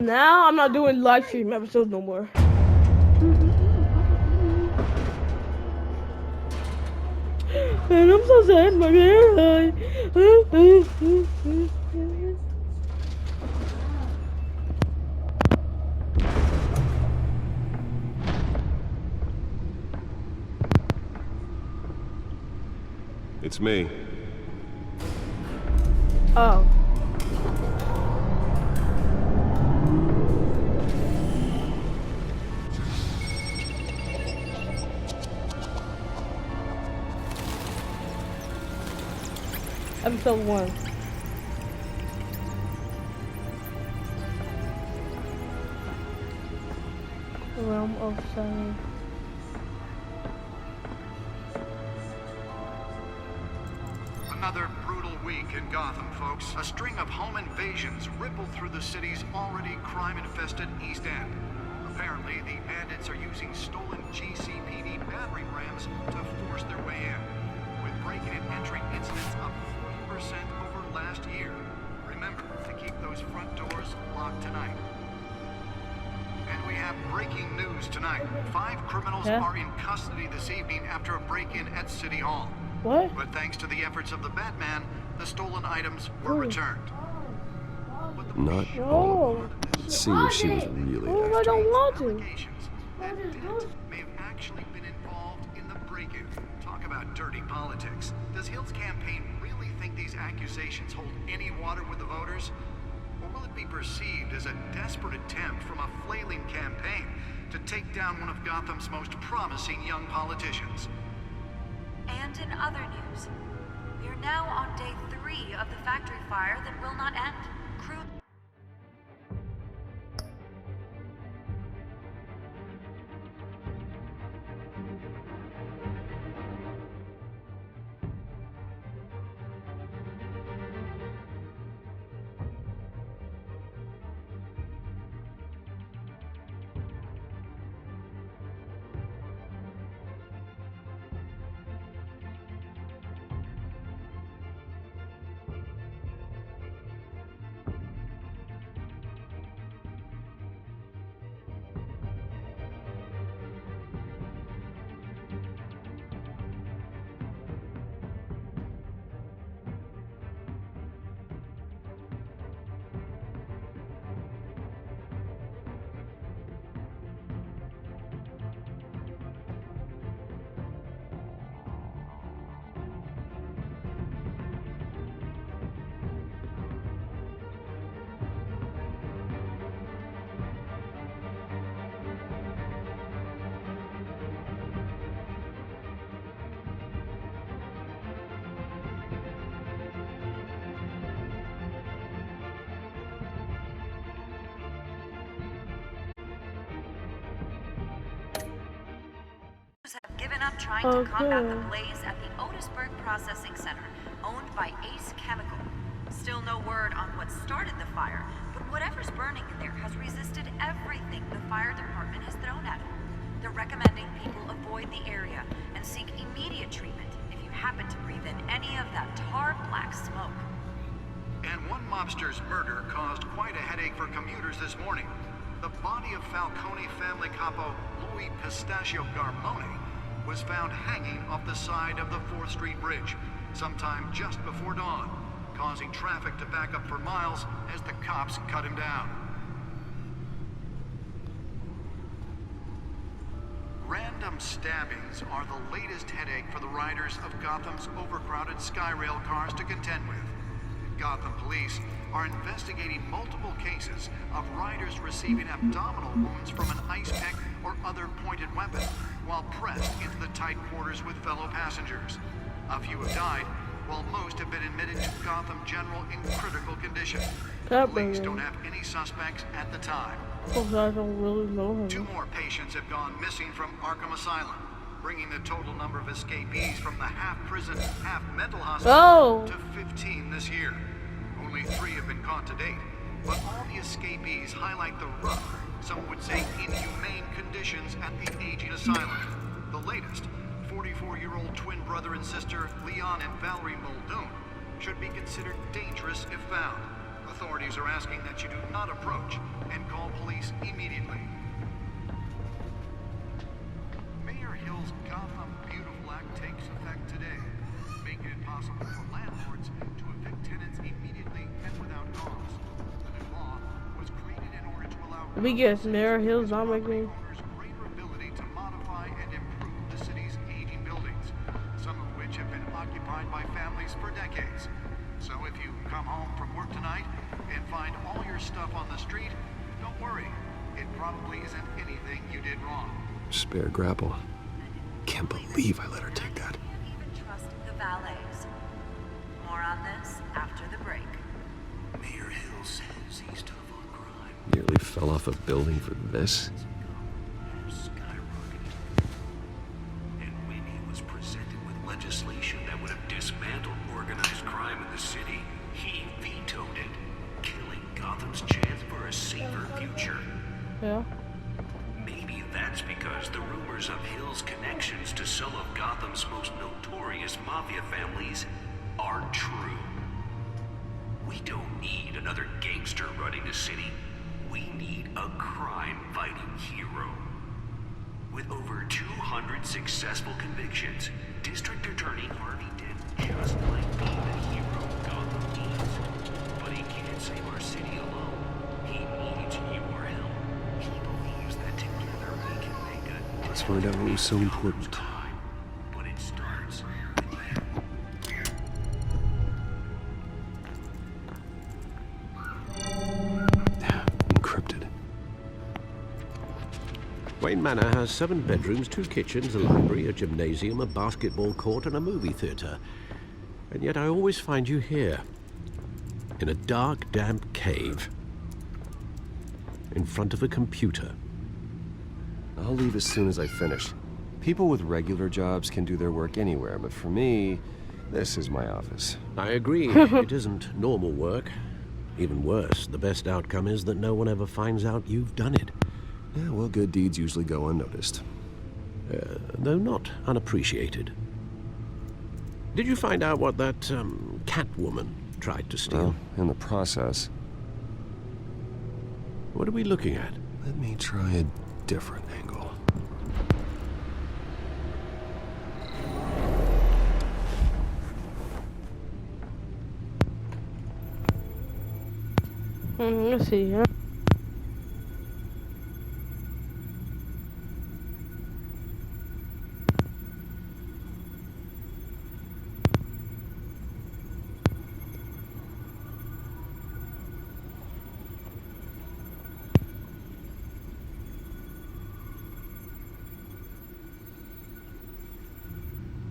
Now I'm not doing live stream episodes no more. And I'm so sad, my hair. It's me. Oh. Episode 1. Realm of Silence. Another brutal week in Gotham, folks. A string of home invasions rippled through the city's already crime-infested East End. Apparently, the bandits are using stolen GCPD battering rams to force their way in, with breaking and entering incidents up 40% over last year. Remember to keep those front doors locked tonight. And we have breaking news tonight. 5 criminals are in custody this evening after a break-in at City Hall. What? But thanks to the efforts of the Batman, the stolen items were returned. Not all of them. Let's see where she was really Oh, I after. don't want to. Allegations that Dent may have actually been involved in the break-in. Talk about dirty politics. Does Hill's campaign really think these accusations hold any water with the voters? Or will it be perceived as a desperate attempt from a flailing campaign to take down one of Gotham's most promising young politicians? And in other news, we are now on day 3 of the factory fire that will not end. Crew... have given up trying to combat the blaze at the Otisburg Processing Center, owned by Ace Chemical. Still no word on what started the fire, but whatever's burning in there has resisted everything the fire department has thrown at it. They're recommending people avoid the area and seek immediate treatment if you happen to breathe in any of that tar black smoke. And one mobster's murder caused quite a headache for commuters this morning. The body of Falcone family capo Louis Pistachio Garmone was found hanging off the side of the 4th Street Bridge sometime just before dawn, causing traffic to back up for miles as the cops cut him down. Random stabbings are the latest headache for the riders of Gotham's overcrowded Skyrail cars to contend with. Gotham police are investigating multiple cases of riders receiving abdominal wounds from an ice pick or other pointed weapon while pressed into the tight quarters with fellow passengers. A few have died, while most have been admitted to Gotham General in critical condition. Police don't have any suspects at the time. Oh, I don't really know him. 2 more patients have gone missing from Arkham Asylum, bringing the total number of escapees from the half-prison, half-mental hospital to 15 this year. Only 3 have been caught to date, but all the escapees highlight the rough, some would say inhumane conditions at the aging asylum. The latest, 44-year-old twin brother and sister Leon and Valerie Muldoon, should be considered dangerous if found. A authorities are asking that you do not approach and call police immediately. Mayor Hill's Gotham Beautiful Act takes effect today, making it possible for landlords to evict tenants immediately and without cause. The new law was created in order to allow Let me guess, Mayor Hill's not making. owners greater ability to modify and improve the city's aging buildings, some of which have been occupied by families for decades. So if you come home from work tonight and find all your stuff on the street, don't worry. It probably isn't anything you did wrong. Spare grapple. Can't believe I let her take that. Can't even trust the valets. More on this after the break. Mayor Hill says he's tough on crime. Nearly fell off a building for this. Skyrocketed. And when he was presented with legislation that would have dismantled organized crime in the city, he vetoed it, killing Gotham's chance for a safer future. Yeah. Maybe that's because the rumors of Hill's connections to some of Gotham's most notorious mafia families aren't true. We don't need another gangster running the city. We need a crime-fighting hero. With over 200 successful convictions, District Attorney Harvey did just like being the hero Gotham needs. But he can't save our city alone. He needs your help. He believes that together we can make a Let's find out what was so important. time. But it starts with you. Encrypted. Wayne Manor has 7 bedrooms, 2 kitchens, a library, a gymnasium, a basketball court, and a movie theater. And yet I always find you here, in a dark, damp cave, in front of a computer. I'll leave as soon as I finish. People with regular jobs can do their work anywhere, but for me, this is my office. I agree, it isn't normal work. Even worse, the best outcome is that no one ever finds out you've done it. Yeah, well, good deeds usually go unnoticed. Though not unappreciated. Did you find out what that, Catwoman tried to steal? Well, in the process, What are we looking at? let me try a different angle. Let's see, huh?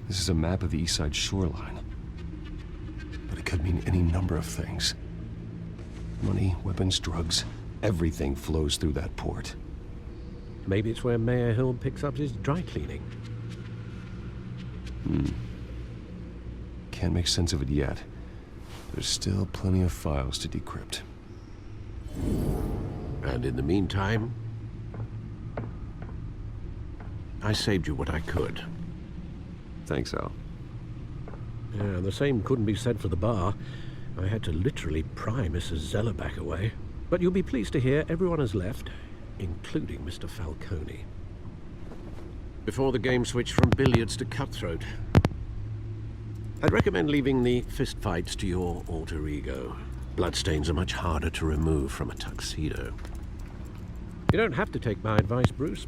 This is a map of the East Side shoreline. But it could mean any number of things. Money, weapons, drugs, everything flows through that port. Maybe it's where Mayor Hill picks up his dry cleaning. Can't make sense of it yet. There's still plenty of files to decrypt. And in the meantime, I saved you what I could. Thanks, Al. Yeah, the same couldn't be said for the bar. I had to literally pry Mrs. Zeller back away. But you'll be pleased to hear everyone has left, including Mr. Falcone. Before the game switched from billiards to cutthroat. I'd recommend leaving the fistfights to your alter ego. Bloodstains are much harder to remove from a tuxedo. You don't have to take my advice, Bruce,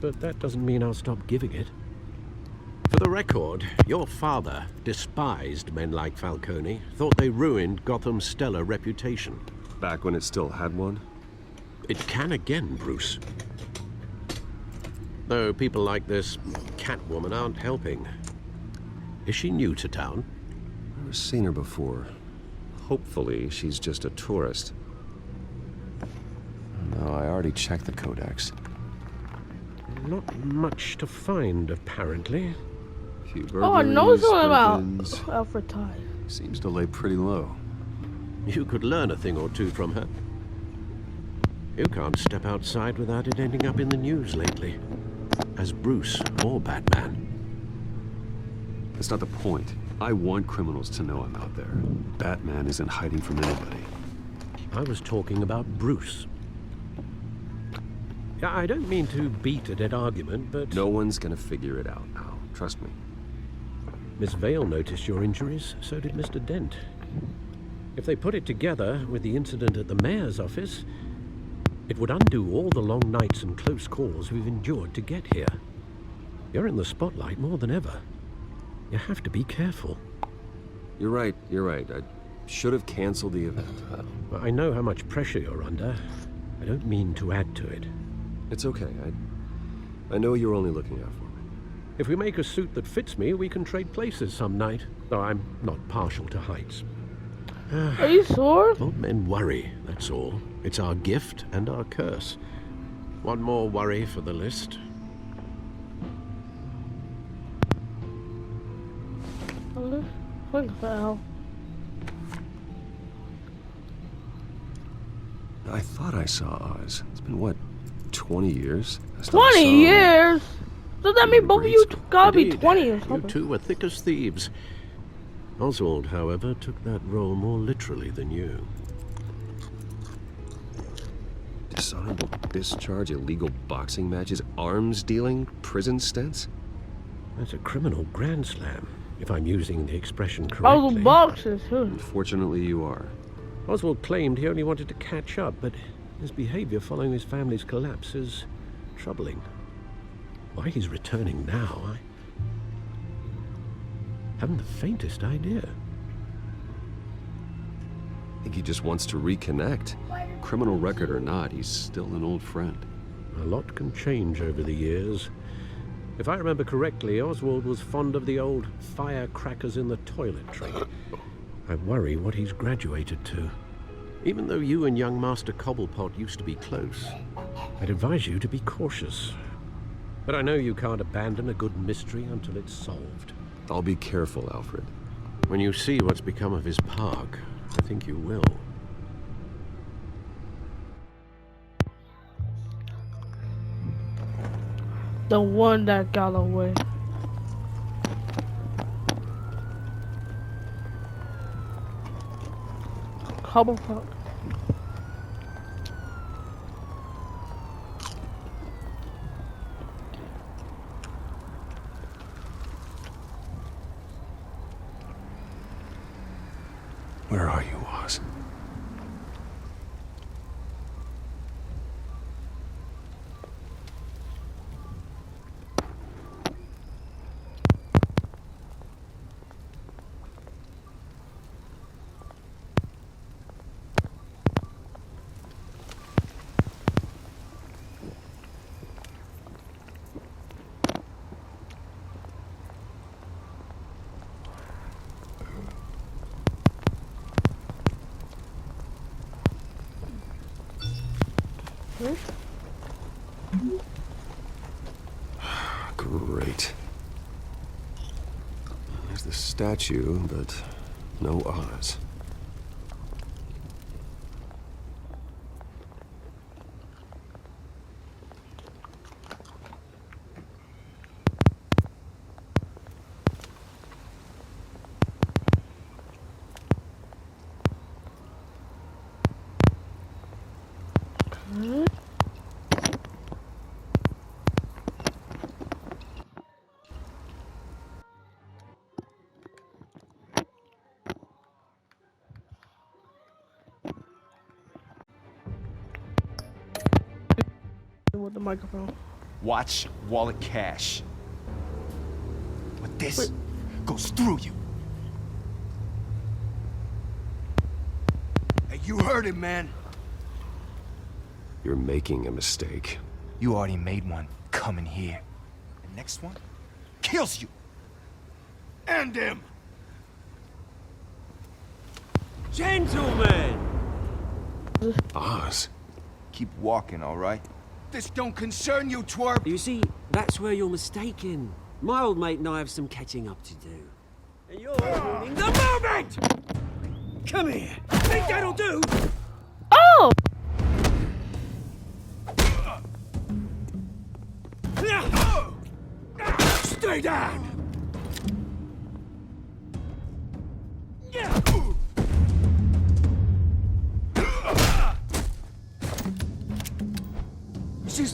but that doesn't mean I'll stop giving it. For the record, your father despised men like Falcone, thought they ruined Gotham's stellar reputation. Back when it still had one? It can again, Bruce. Though people like this Catwoman aren't helping. Is she new to town? I've never seen her before. Hopefully, she's just a tourist. No, I already checked the codex. Not much to find, apparently. Few Oh, I know burglaries, something about break-ins. Alfred Ty. Seems to lay pretty low. You could learn a thing or two from her. You can't step outside without it ending up in the news lately. As Bruce or Batman. That's not the point. I want criminals to know I'm out there. Batman isn't hiding from anybody. I was talking about Bruce. Yeah, I don't mean to beat a dead argument, but... No one's gonna figure it out, Al. Trust me. Miss Vale noticed your injuries, so did Mr. Dent. If they put it together with the incident at the mayor's office, it would undo all the long nights and close calls we've endured to get here. You're in the spotlight more than ever. You have to be careful. You're right. I should have canceled the event. Well, I know how much pressure you're under. I don't mean to add to it. It's okay. I know you're only looking out for me. If we make a suit that fits me, we can trade places some night. Though I'm not partial to heights. Are you sure? Old men worry, that's all. It's our gift and our curse. One more worry for the list. What the hell? I thought I saw Oz. It's been, what, 20 years? 20 years? Does that mean both of you gotta be Indeed. 20 or You something? two were thick as thieves. Oswald, however, took that role more literally than you. Dishonorable discharge, illegal boxing matches, arms dealing, prison stints? That's a criminal grand slam, if I'm using the expression I correctly. was boxers too. Unfortunately, you are. Oswald claimed he only wanted to catch up, but his behavior following his family's collapse is troubling. Why he's returning now, I haven't the faintest idea. I think he just wants to reconnect. Criminal record or not, he's still an old friend. A lot can change over the years. If I remember correctly, Oswald was fond of the old firecrackers in the toilet trick. I worry what he's graduated to. Even though you and young Master Cobblepot used to be close, I'd advise you to be cautious. But I know you can't abandon a good mystery until it's solved. I'll be careful, Alfred. When you see what's become of his park, I think you will. The one that got away. Cobblepot. Where are you, Oz? Great. There's the statue, but no Oz. With the microphone. Watch wallet cash. But this goes through you. Hey, you heard it, man. You're making a mistake. You already made one coming here. The next one kills you. And him. Gentlemen! Oz? Keep walking, all right? This don't concern you, twerp. You see, that's where you're mistaken. My old mate and I have some catching up to do. And you're ruining the moment! Come here! Think that'll do? Oh! Stay down!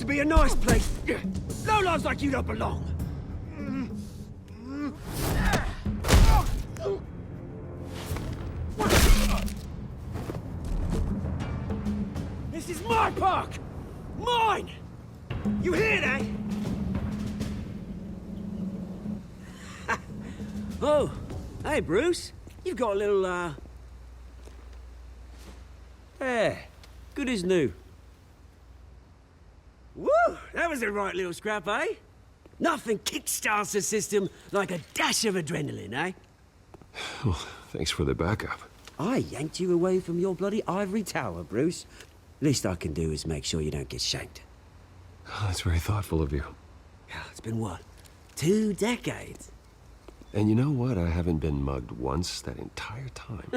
to be a nice place. Lowlifes like you don't belong. This is my park! Mine! You hear that? Oh, hey, Bruce. You've got a little, Yeah, good as new. Woo! That was a right little scrap, eh? Nothing kickstarts the system like a dash of adrenaline, eh? Well, thanks for the backup. I yanked you away from your bloody ivory tower, Bruce. Least I can do is make sure you don't get shanked. Oh, that's very thoughtful of you. It's been what? 2 decades? And you know what? I haven't been mugged once that entire time.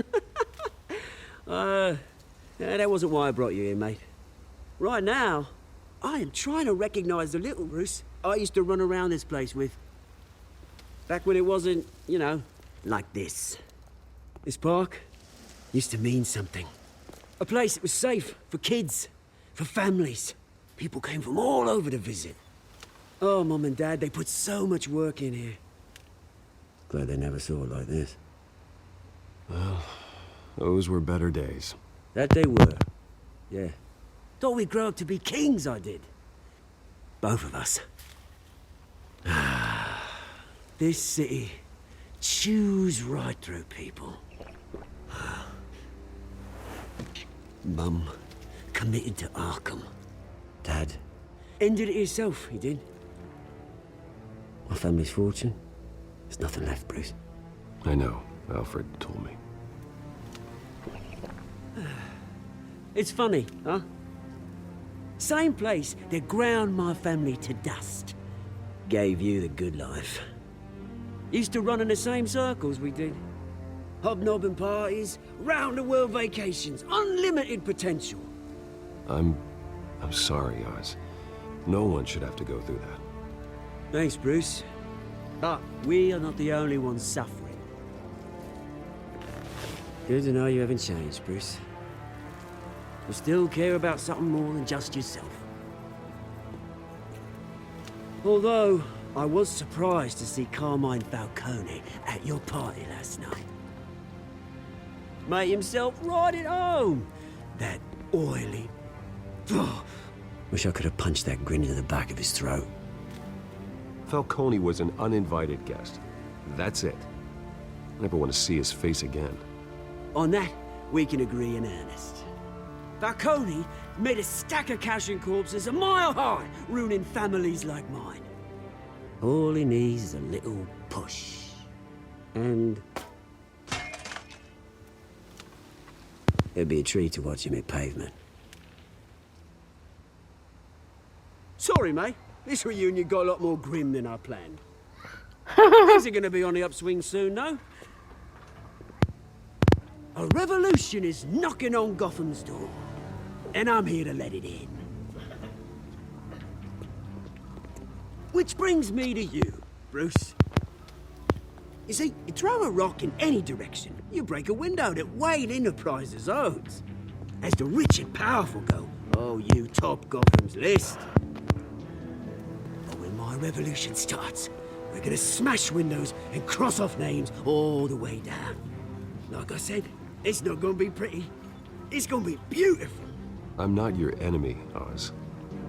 Yeah, that wasn't why I brought you in, mate. Right now, I am trying to recognize the little Bruce I used to run around this place with. Back when it wasn't, you know, like this. This park used to mean something. A place that was safe for kids, for families. People came from all over to visit. Oh, Mum and Dad, they put so much work in here. Glad they never saw it like this. Well, those were better days. That they were. Yeah. Thought we'd grow up to be kings, I did. Both of us. This city chews right through people. Mum committed to Arkham. Dad ended it himself, he did. My family's fortune. There's nothing left, Bruce. I know. Alfred told me. It's funny, huh? Same place that ground my family to dust. Gave you the good life. Used to run in the same circles we did. Hobnobbing parties, round-the-world vacations, unlimited potential. I'm sorry, Oz. No one should have to go through that. Thanks, Bruce. But we are not the only ones suffering. Good to know you haven't changed, Bruce. You still care about something more than just yourself. Although, I was surprised to see Carmine Falcone at your party last night. Made himself right at home. That oily... Wish I could have punched that grin into the back of his throat. Falcone was an uninvited guest. That's it. I never want to see his face again. On that, we can agree in earnest. Falcone made a stack of cash and corpses a mile high, ruining families like mine. All he needs is a little push. And... it'd be a treat to watch him hit pavement. Sorry, mate. This reunion got a lot more grim than I planned. Things are gonna be on the upswing soon, though. A revolution is knocking on Gotham's door. And I'm here to let it in. Which brings me to you, Bruce. You see, you throw a rock in any direction, you break a window that Wayne Enterprises owns. As the rich and powerful go, oh, you top Gotham's list. But when my revolution starts, we're gonna smash windows and cross off names all the way down. Like I said, it's not gonna be pretty. It's gonna be beautiful. I'm not your enemy, Oz.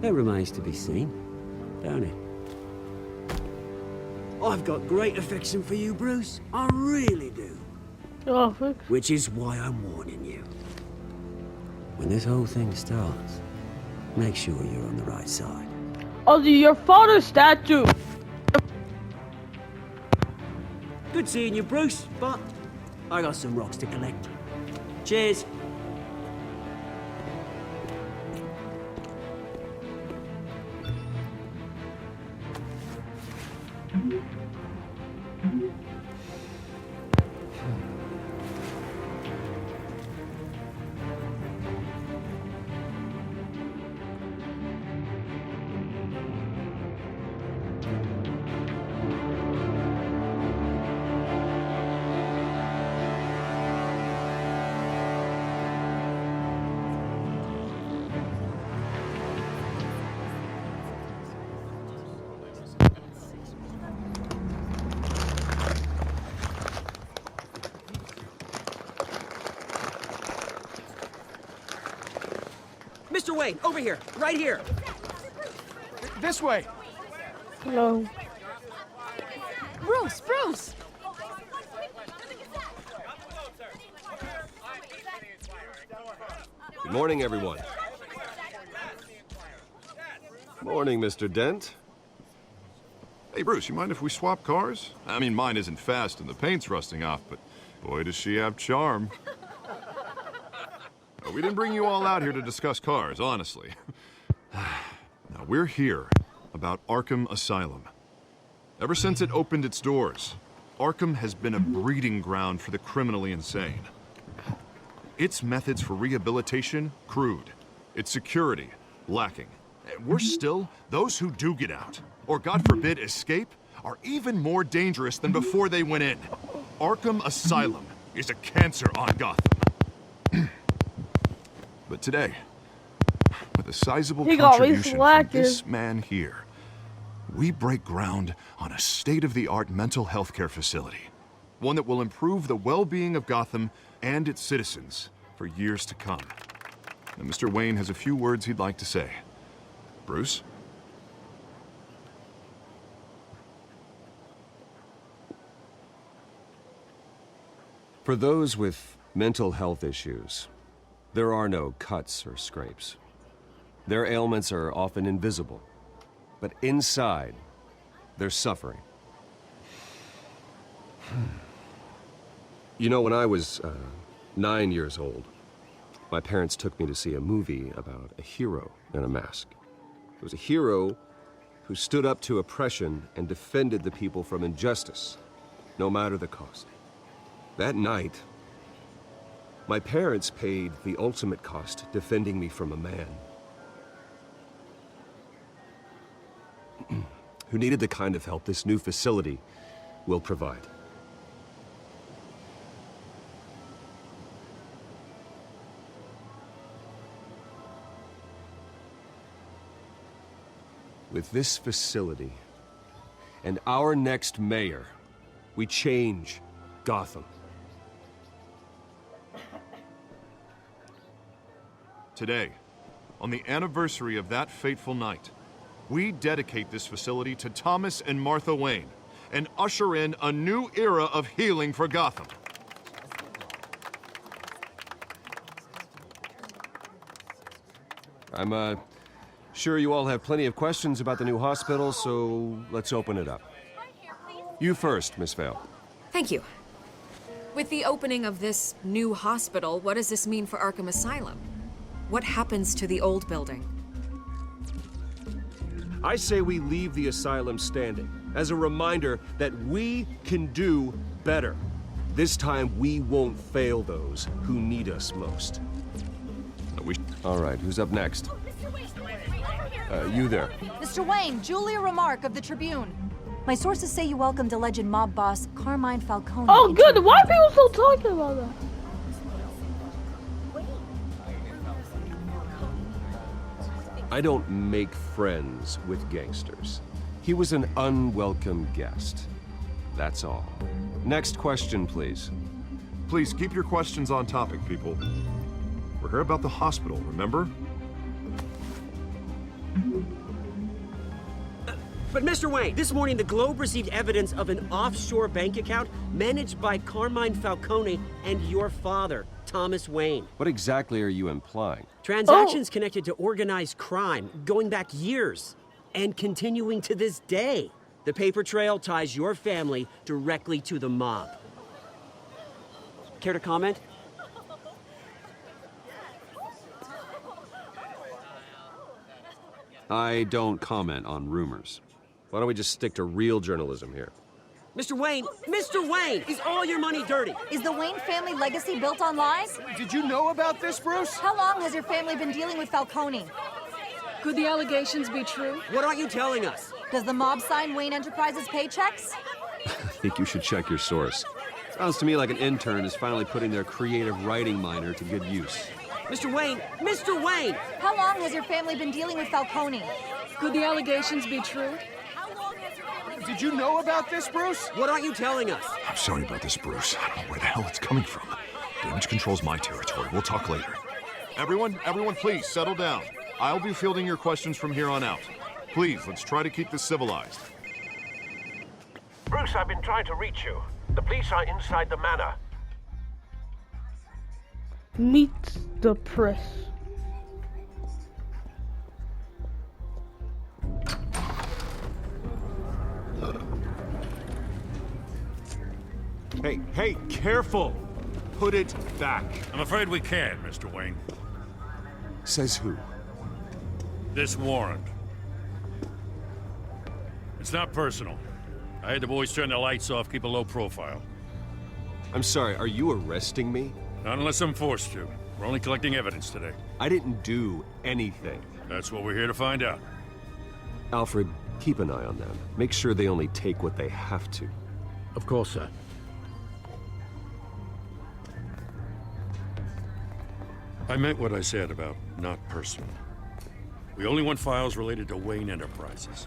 That remains to be seen, don't it? I've got great affection for you, Bruce. I really do. Oh, Which is why I'm warning you. When this whole thing starts, make sure you're on the right side. Ozzy, your father's statue. Good seeing you, Bruce, but I got some rocks to collect. Cheers. Mr. Wayne, over here, right here. This way. Hello. Bruce! Good morning, everyone. Morning, Mr. Dent. Hey, Bruce, you mind if we swap cars? I mean, mine isn't fast and the paint's rusting off, but boy, does she have charm. We didn't bring you all out here to discuss cars, honestly. Now, we're here about Arkham Asylum. Ever since it opened its doors, Arkham has been a breeding ground for the criminally insane. Its methods for rehabilitation, crude. Its security, lacking. And worse still, those who do get out, or God forbid escape, are even more dangerous than before they went in. Arkham Asylum is a cancer on Gotham. But today, with a sizable contribution from this man here, we break ground on a state-of-the-art mental health care facility. One that will improve the well-being of Gotham and its citizens for years to come. And Mr. Wayne has a few words he'd like to say. Bruce? For those with mental health issues, there are no cuts or scrapes. Their ailments are often invisible, but inside, they're suffering. You know, when I was 9 years old, my parents took me to see a movie about a hero in a mask. It was a hero who stood up to oppression and defended the people from injustice, no matter the cost. That night, my parents paid the ultimate cost defending me from a man who needed the kind of help this new facility will provide. With this facility and our next mayor, we change Gotham. Today, on the anniversary of that fateful night, we dedicate this facility to Thomas and Martha Wayne and usher in a new era of healing for Gotham. I'm sure you all have plenty of questions about the new hospital, so let's open it up. You first, Miss Vale. Thank you. With the opening of this new hospital, what does this mean for Arkham Asylum? What happens to the old building? I say we leave the asylum standing as a reminder that we can do better. This time, we won't fail those who need us most. All right, who's up next? You there. Mr. Wayne, Julia Remark of the Tribune. My sources say you welcomed alleged mob boss Carmine Falcone. Oh, good. Why are people still talking about that? I don't make friends with gangsters. He was an unwelcome guest. That's all. Next question, please. Please keep your questions on topic, people. We're here about the hospital, remember? But Mr. Wayne, this morning the Globe received evidence of an offshore bank account managed by Carmine Falcone and your father, Thomas Wayne. What exactly are you implying? Transactions connected to organized crime, going back years, and continuing to this day. The paper trail ties your family directly to the mob. Care to comment? I don't comment on rumors. Why don't we just stick to real journalism here? Mr. Wayne, is all your money dirty? Is the Wayne family legacy built on lies? Did you know about this, Bruce? How long has your family been dealing with Falcone? Could the allegations be true? What aren't you telling us? Does the mob sign Wayne Enterprises paychecks? I think you should check your source. Sounds to me like an intern is finally putting their creative writing minor to good use. Mr. Wayne! How long has your family been dealing with Falcone? Could the allegations be true? Did you know about this, Bruce? What aren't you telling us? I'm sorry about this, Bruce. I don't know where the hell it's coming from. Damage control's my territory. We'll talk later. Everyone, please settle down. I'll be fielding your questions from here on out. Please, let's try to keep this civilized. Bruce, I've been trying to reach you. The police are inside the manor. Meet the press. Hey, careful! Put it back. I'm afraid we can't, Mr. Wayne. Says who? This warrant. It's not personal. I had the boys turn the lights off, keep a low profile. I'm sorry, are you arresting me? Not unless I'm forced to. We're only collecting evidence today. I didn't do anything. That's what we're here to find out. Alfred, keep an eye on them. Make sure they only take what they have to. Of course, sir. I meant what I said about not personal. We only want files related to Wayne Enterprises.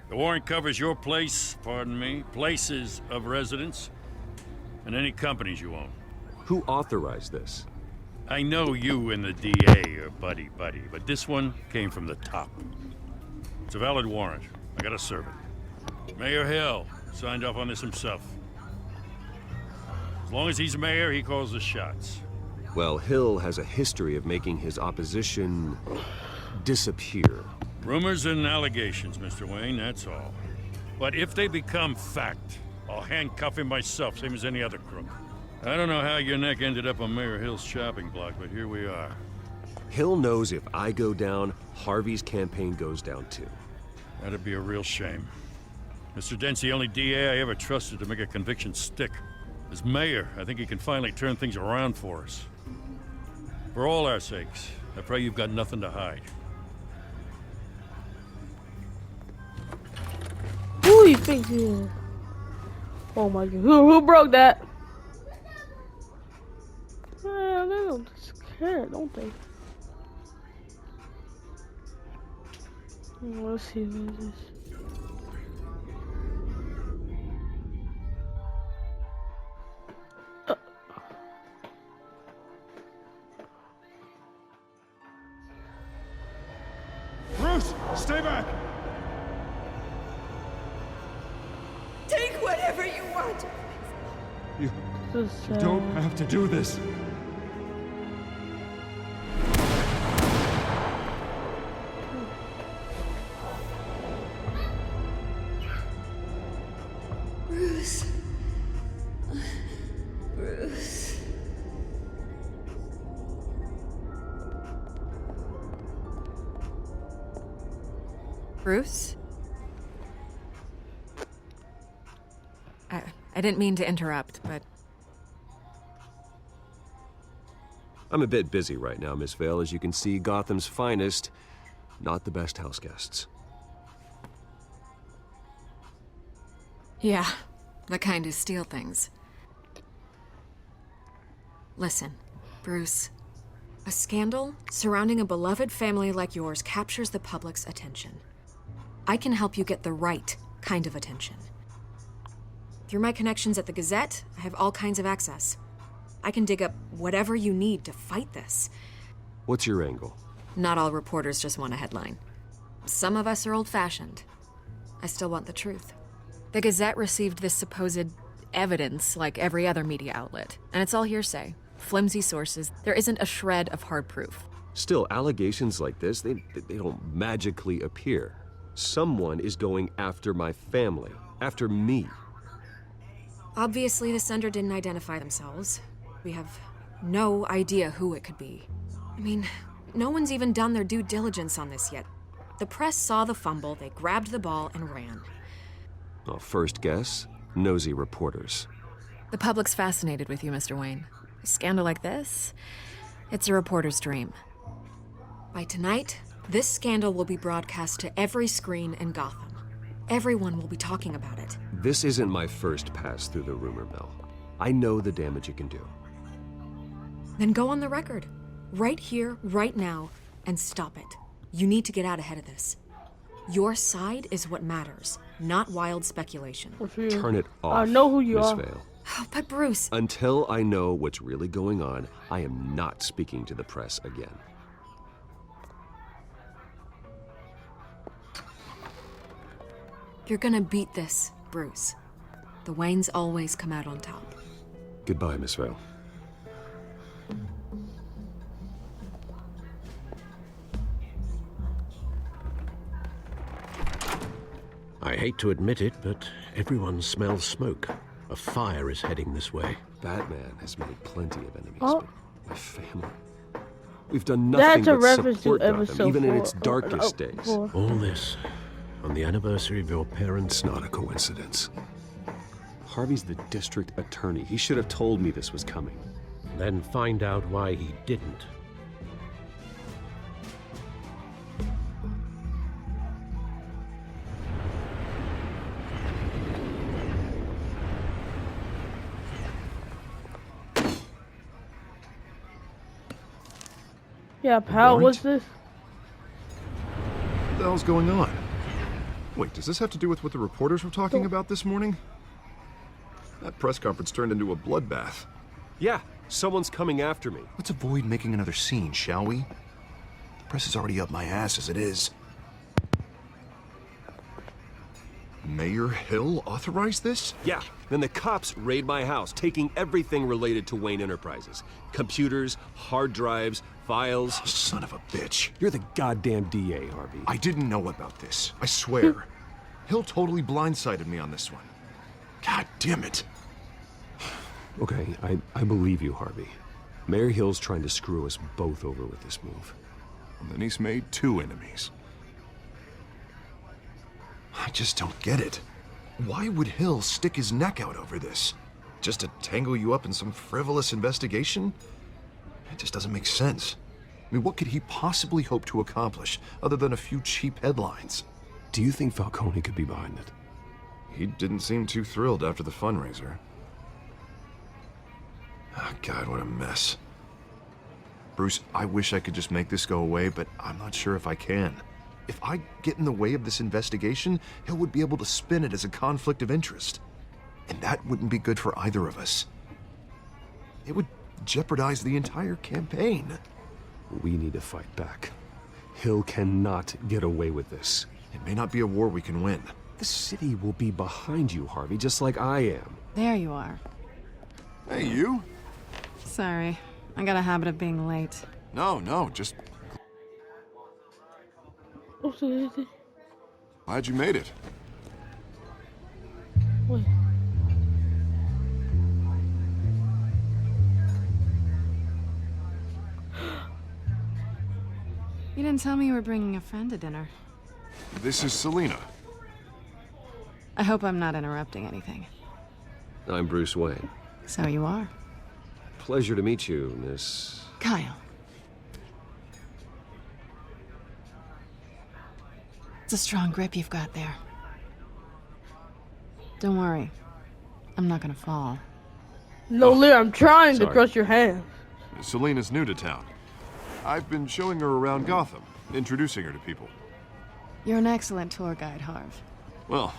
The warrant covers your place, pardon me, places of residence, and any companies you own. Who authorized this? I know you and the DA are buddy-buddy, but this one came from the top. It's a valid warrant. I gotta serve it. Mayor Hill signed off on this himself. As long as he's mayor, he calls the shots. Well, Hill has a history of making his opposition disappear. Rumors and allegations, Mr. Wayne, that's all. But if they become fact, I'll handcuff him myself, same as any other crook. I don't know how your neck ended up on Mayor Hill's chopping block, but here we are. Hill knows if I go down, Harvey's campaign goes down too. That'd be a real shame. Mr. Dent's the only DA I ever trusted to make a conviction stick. As mayor, I think he can finally turn things around for us. For all our sakes, I pray you've got nothing to hide. Who do you think he is? Oh my god, who broke that? Man, they don't care, don't they? Let's see who it is. Bruce, stay back! Take whatever you want. You don't have to do this. Bruce. Bruce. Bruce? I didn't mean to interrupt, but... I'm a bit busy right now, Miss Vale. As you can see, Gotham's finest, not the best house guests. Yeah, the kind who steal things. Listen, Bruce. A scandal surrounding a beloved family like yours captures the public's attention. I can help you get the right kind of attention. Through my connections at the Gazette, I have all kinds of access. I can dig up whatever you need to fight this. What's your angle? Not all reporters just want a headline. Some of us are old-fashioned. I still want the truth. The Gazette received this supposed evidence like every other media outlet, and it's all hearsay. Flimsy sources. There isn't a shred of hard proof. Still, allegations like this, they don't magically appear. Someone is going after my family, after me. Obviously, the sender didn't identify themselves. We have no idea who it could be. I mean, no one's even done their due diligence on this yet. The press saw the fumble, they grabbed the ball and ran. Well, first guess, nosy reporters. The public's fascinated with you, Mr. Wayne. A scandal like this, it's a reporter's dream. By tonight, this scandal will be broadcast to every screen in Gotham. Everyone will be talking about it. This isn't my first pass through the rumor mill. I know the damage it can do. Then go on the record. Right here, right now, and stop it. You need to get out ahead of this. Your side is what matters, not wild speculation. Turn it off, I know who you Miss are. Vale. Oh, but Bruce... Until I know what's really going on, I am not speaking to the press again. You're gonna beat this, Bruce. The Waynes always come out on top. Goodbye, Miss Vale. I hate to admit it, but everyone smells smoke. A fire is heading this way. Batman has made plenty of enemies, Oh. but my family... We've done nothing That's a but reference to support Gotham, episode even in 4. its darkest days. All this on the anniversary of your parents' It's not a coincidence. Harvey's the district attorney. He should have told me this was coming. Then find out why he didn't. Yeah, pal, Warrant? what's this? What the hell's going on? Wait, does this have to do with what the reporters were talking about this morning? That press conference turned into a bloodbath. Yeah, someone's coming after me. Let's avoid making another scene, shall we? The press is already up my ass as it is. Mayor Hill authorized this? Yeah, then the cops raid my house, taking everything related to Wayne Enterprises. Computers, hard drives, files. Oh, son of a bitch. You're the goddamn DA, Harvey. I didn't know about this. I swear. Hill totally blindsided me on this one. God damn it. Okay, I believe you, Harvey. Mayor Hill's trying to screw us both over with this move. And then he's made 2 enemies. I just don't get it. Why would Hill stick his neck out over this? Just to tangle you up in some frivolous investigation? It just doesn't make sense. I mean, what could he possibly hope to accomplish other than a few cheap headlines? Do you think Falcone could be behind it? He didn't seem too thrilled after the fundraiser. Oh, God, what a mess. Bruce, I wish I could just make this go away, but I'm not sure if I can. If I get in the way of this investigation, Hill would be able to spin it as a conflict of interest. And that wouldn't be good for either of us. It would jeopardize the entire campaign. We need to fight back. Hill cannot get away with this. It may not be a war we can win. The city will be behind you, Harvey, just like I am. There you are. Hey, you? Sorry. I got a habit of being late. No, just glad you made it. Wait. You didn't tell me you were bringing a friend to dinner. This is Selina. I hope I'm not interrupting anything. I'm Bruce Wayne. So you are. Pleasure to meet you, Miss... Kyle. It's a strong grip you've got there. Don't worry. I'm not gonna fall. No, Lear, I'm trying to sorry. crush your hand. Selina's new to town. I've been showing her around Gotham, introducing her to people. You're an excellent tour guide, Harv. Well,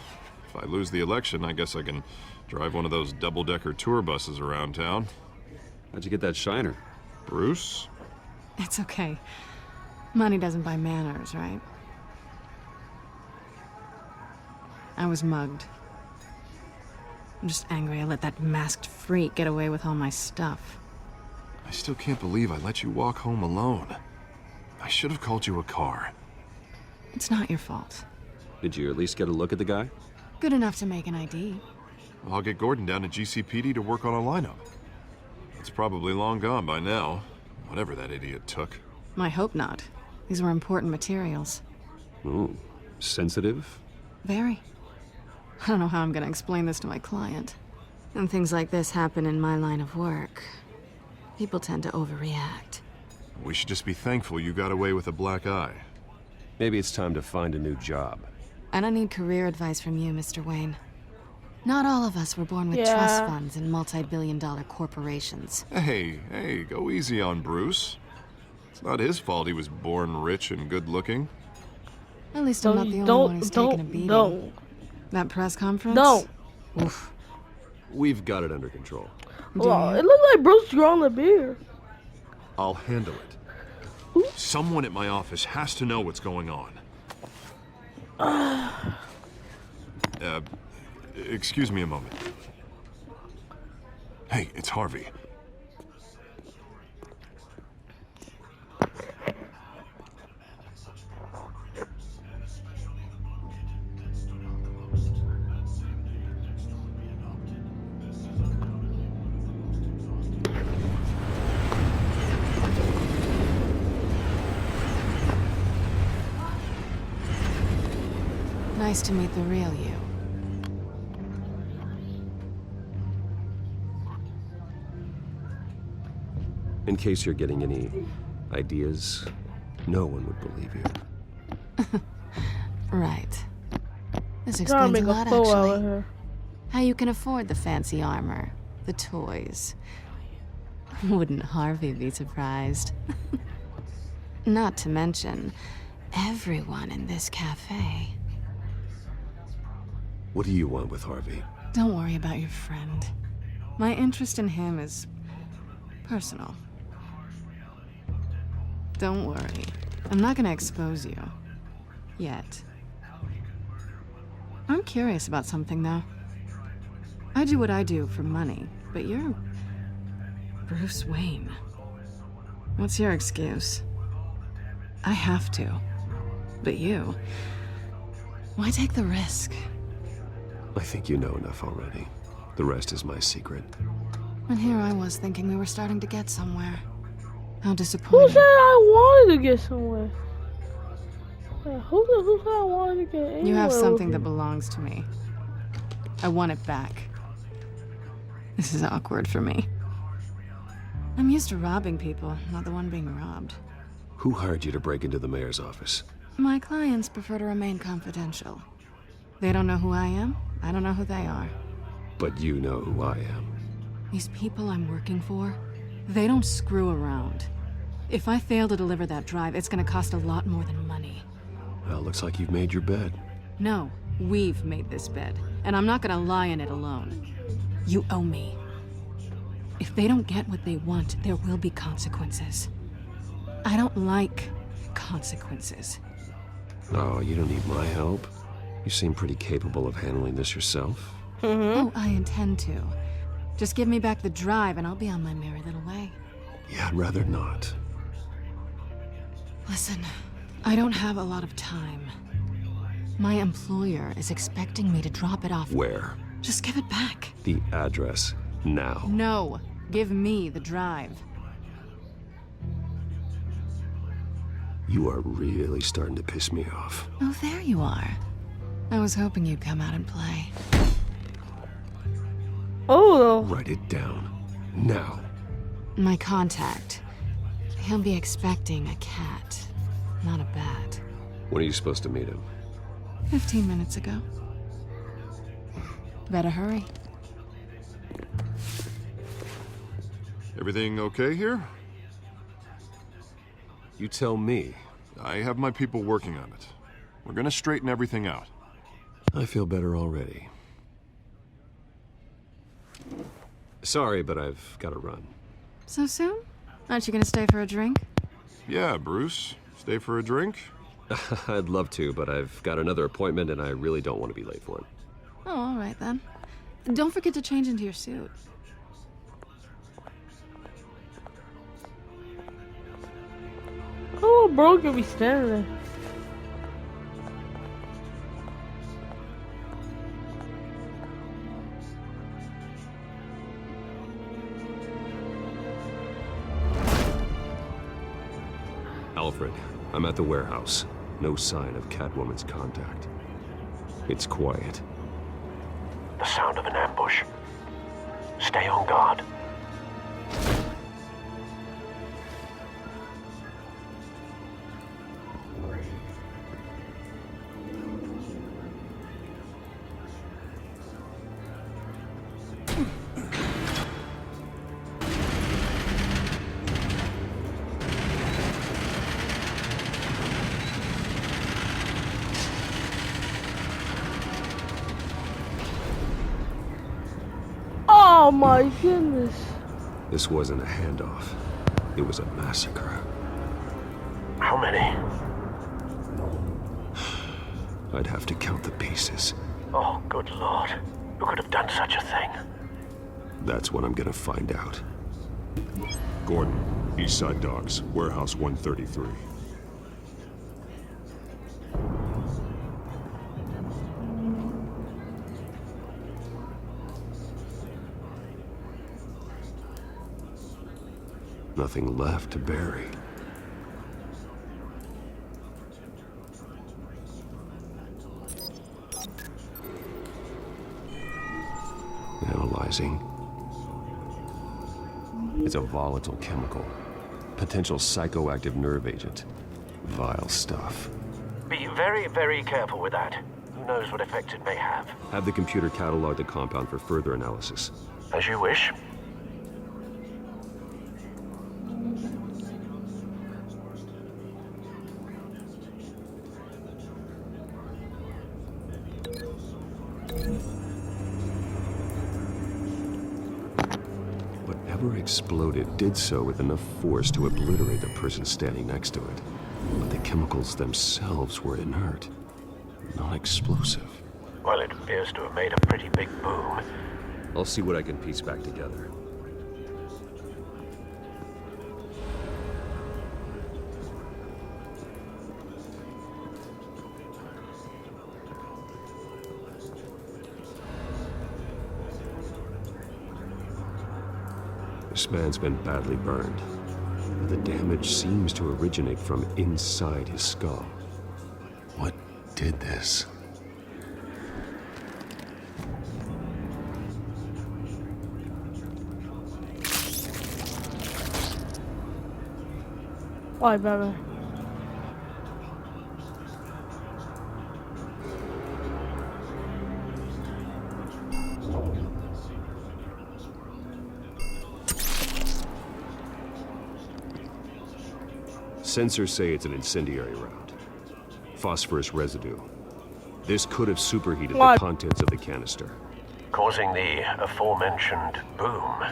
if I lose the election, I guess I can drive one of those double-decker tour buses around town. How'd you get that shiner? Bruce? It's okay. Money doesn't buy manners, right? I was mugged. I'm just angry I let that masked freak get away with all my stuff. I still can't believe I let you walk home alone. I should have called you a car. It's not your fault. Did you at least get a look at the guy? Good enough to make an ID. I'll get Gordon down to GCPD to work on a lineup. It's probably long gone by now, whatever that idiot took. I hope not. These were important materials. Ooh, sensitive? Very. I don't know how I'm gonna explain this to my client. And things like this happen in my line of work. People tend to overreact. We should just be thankful you got away with a black eye. Maybe it's time to find a new job. I don't need career advice from you, Mr. Wayne. Not all of us were born with trust funds and multi-billion-dollar corporations. Hey, go easy on Bruce. It's not his fault he was born rich and good-looking. At least I'm not the only one who's taken a beating. That press conference? Don't. Oof. We've got it under control. Well, it looked like Bruce drawing the beer. I'll handle it. Someone at my office has to know what's going on. Excuse me a moment. Hey, it's Harvey. Nice to meet the real you. In case you're getting any ideas, no one would believe you. Right. This Gotta explains make a lot, a fool out of actually. her. How you can afford the fancy armor, the toys. Wouldn't Harvey be surprised? Not to mention, everyone in this cafe. What do you want with Harvey? Don't worry about your friend. My interest in him is personal. Don't worry. I'm not gonna expose you. Yet. I'm curious about something, though. I do what I do for money, but you're Bruce Wayne. What's your excuse? I have to. But you... why take the risk? I think you know enough already. The rest is my secret. And here I was thinking we were starting to get somewhere. How Who disappointing. said I wanted to get somewhere? Yeah, who said I wanted to get anywhere? You have something with that you? belongs to me. I want it back. This is awkward for me. I'm used to robbing people, not the one being robbed. Who hired you to break into the mayor's office? My clients prefer to remain confidential. They don't know who I am. I don't know who they are. But you know who I am. These people I'm working for, they don't screw around. If I fail to deliver that drive, it's gonna cost a lot more than money. Well, looks like you've made your bed. No, we've made this bed, and I'm not gonna lie in it alone. You owe me. If they don't get what they want, there will be consequences. I don't like consequences. Oh, you don't need my help. You seem pretty capable of handling this yourself. Oh, I intend to. Just give me back the drive and I'll be on my merry little way. Yeah, I'd rather not. Listen, I don't have a lot of time. My employer is expecting me to drop it off. Where? Just give it back. The address, now. No, give me the drive. You are really starting to piss me off. Oh, there you are. I was hoping you'd come out and play. Oh. Write it down. Now. My contact. He'll be expecting a cat, not a bat. When are you supposed to meet him? 15 minutes ago. Better hurry. Everything okay here? You tell me. I have my people working on it. We're gonna straighten everything out. I feel better already. Sorry, but I've got to run. So soon? Aren't you gonna stay for a drink? Yeah, Bruce. Stay for a drink? I'd love to, but I've got another appointment and I really don't want to be late for it. Oh, all right then. Don't forget to change into your suit. Oh, bro, could be standing there. Alfred, I'm at the warehouse. No sign of Catwoman's contact. It's quiet. The sound of an ambush. Stay on guard. Oh my goodness. This wasn't a handoff. It was a massacre. How many? I'd have to count the pieces. Oh, good lord. Who could have done such a thing? That's what I'm gonna find out. Gordon, Eastside Docks, Warehouse 133. Nothing left to bury. Analyzing. It's a volatile chemical. Potential psychoactive nerve agent. Vile stuff. Be very, very careful with that. Who knows what effect it may have. Have the computer catalog the compound for further analysis. As you wish. Whatever exploded did so with enough force to obliterate the person standing next to it. But the chemicals themselves were inert, non-explosive. Well, it appears to have made a pretty big boom. I'll see what I can piece back together. This man's been badly burned. The damage seems to originate from inside his skull. What did this? Why, baby? Sensors say it's an incendiary round. Phosphorus residue. This could have superheated the contents of the canister. Causing the aforementioned boom.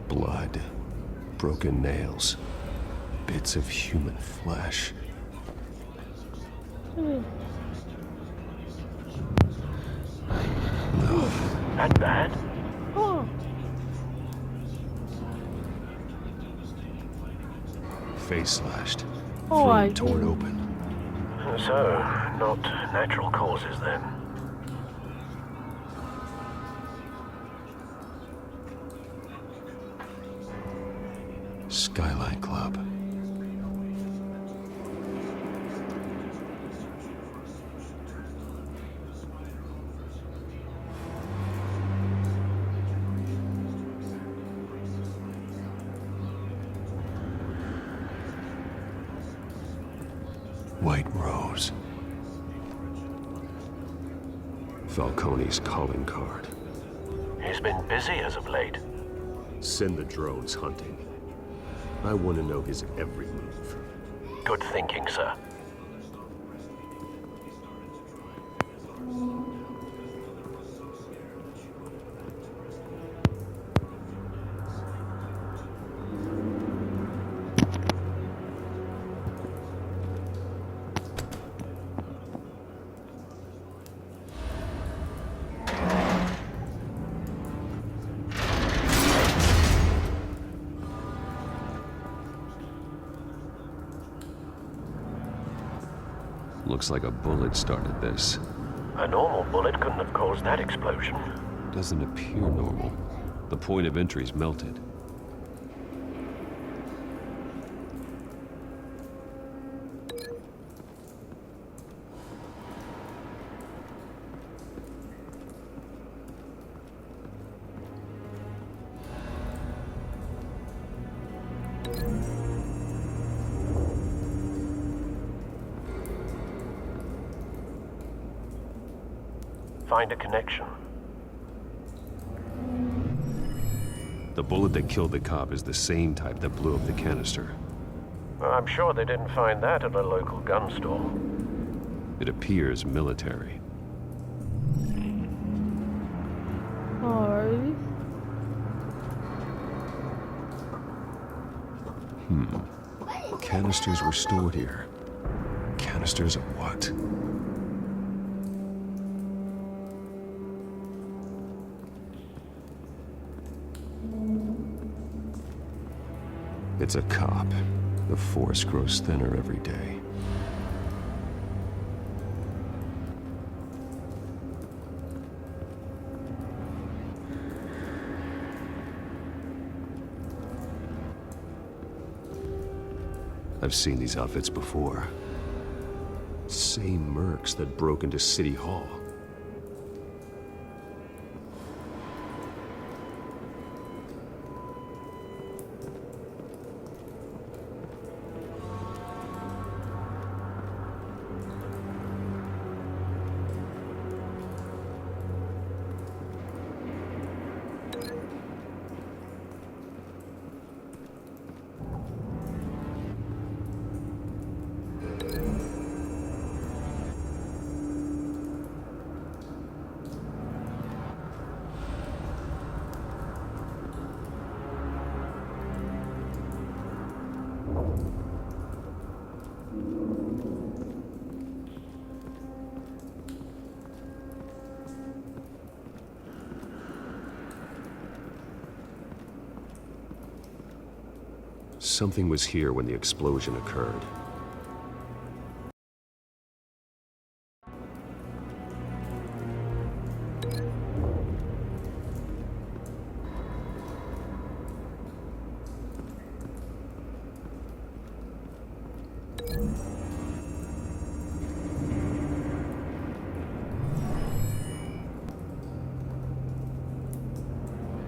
Blood. Broken nails. Bits of human flesh. That bad? Oh. Face slashed. Oh, Throat torn open. So, not natural causes then. Skyline Club. White Rose. Falcone's calling card. He's been busy as of late. Send the drones hunting. I want to know his every move. Good thinking, sir. Looks like a bullet started this. A normal bullet couldn't have caused that explosion. Doesn't appear normal. The point of entry's melted. Find a connection. The bullet that killed the cop is the same type that blew up the canister. I'm sure they didn't find that at a local gun store. It appears military. crazy? Canisters were stored here. Canisters of what? It's a cop. The force grows thinner every day. I've seen these outfits before. Same mercs that broke into City Hall. Something was here when the explosion occurred.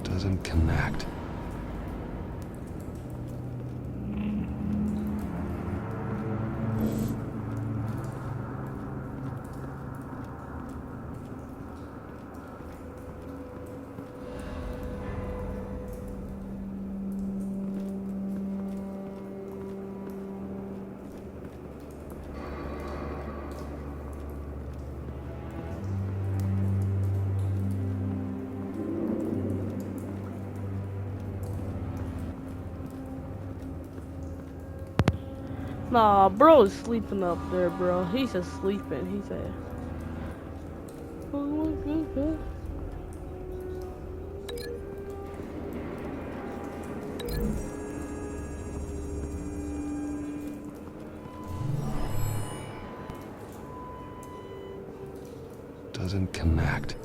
Doesn't connect. Nah, bro is sleeping up there, bro. He's just sleeping. He said. Doesn't connect.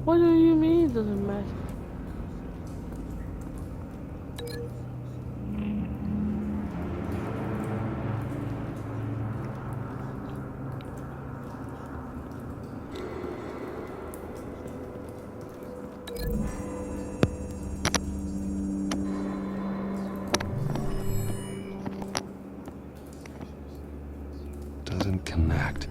What do you mean it doesn't matter? Doesn't connect.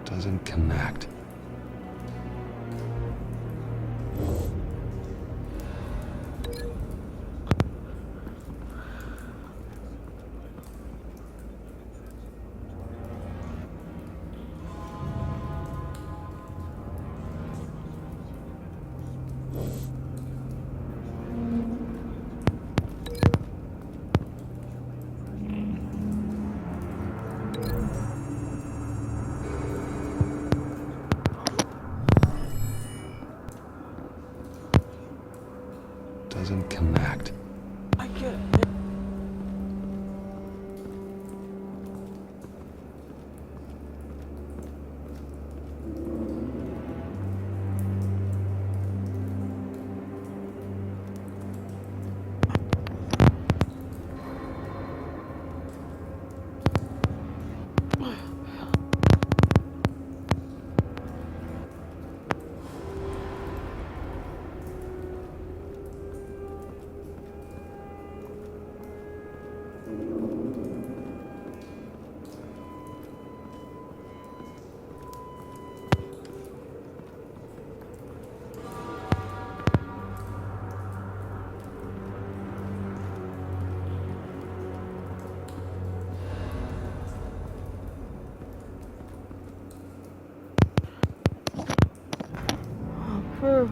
Doesn't connect. Doesn't connect. I get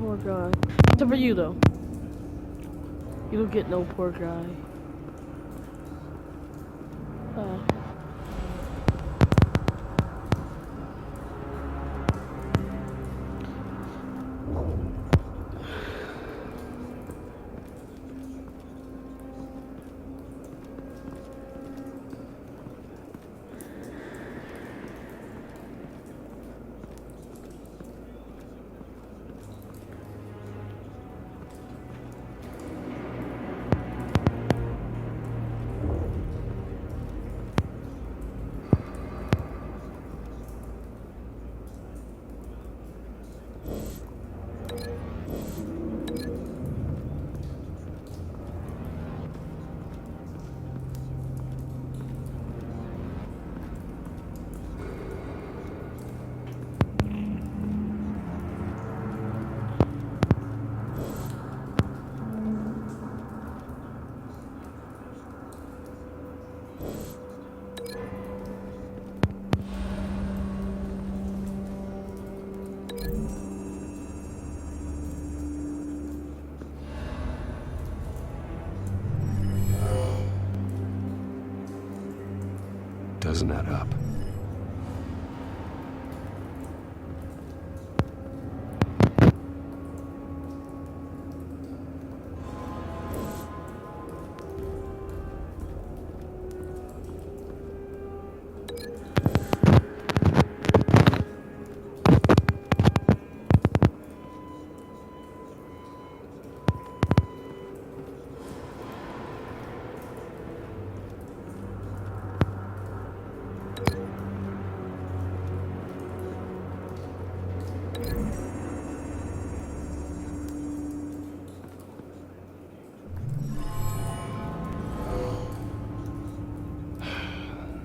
poor guy. Except for you though. You don't get no poor guy. Doesn't add up.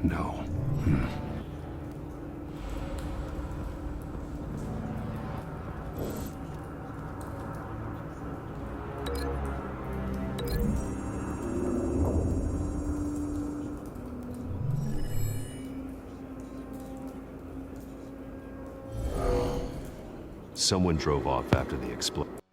No. Someone drove off after the explosion.